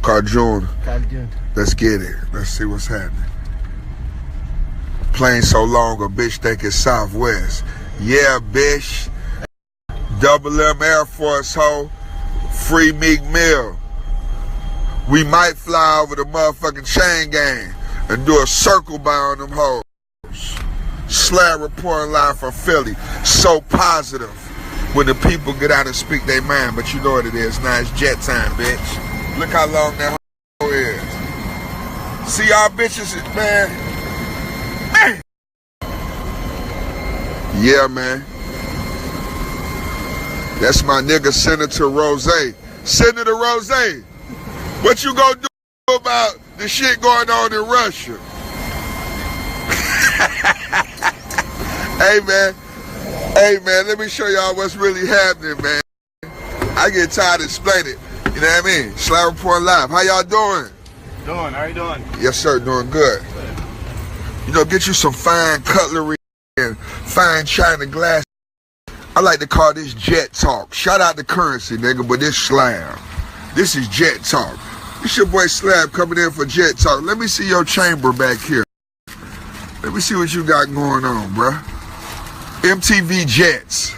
Carjun. Let's get it. Let's see what's happening. Plane so long, a bitch think it's Southwest. Yeah, bitch. Double M Air Force, ho. Free Meek Mill. We might fly over the motherfucking chain gang and do a circle by on them hoes. Slab reporting live from Philly. So positive when the people get out and speak their mind, but you know what it is. Now it's jet time, bitch. Look how long that hoe is. See y'all bitches, man. Man. Yeah, man. That's my nigga, Senator Rose. Senator Rose, what you gonna do about the shit going on in Russia? Hey, man, let me show y'all what's really happening, man. I get tired of explaining it. You know what I mean? Slab Report Live. How y'all doing? How you doing? Yes, sir, doing good. You know, get you some fine cutlery and fine china glass. I like to call this jet talk. Shout out to Currency, nigga, but this Slab. This is jet talk. It's your boy Slab coming in for jet talk. Let me see your chamber back here. Let me see what you got going on, bruh. MTV Jets.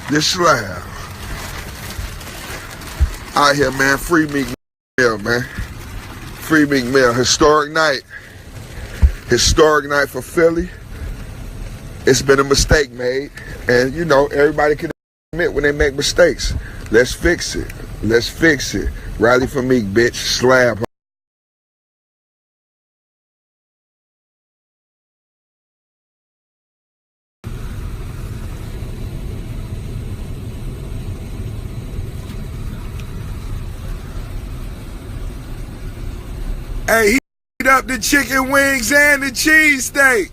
This Slab. Out here, man. Free Meek Mill, man. Free Meek Mill. Historic night. Historic night for Philly. It's been a mistake made. And, you know, everybody can admit when they make mistakes. Let's fix it. Let's fix it. Rally for Meek, bitch. Slab. Hey, heat up the chicken wings and the cheesesteak.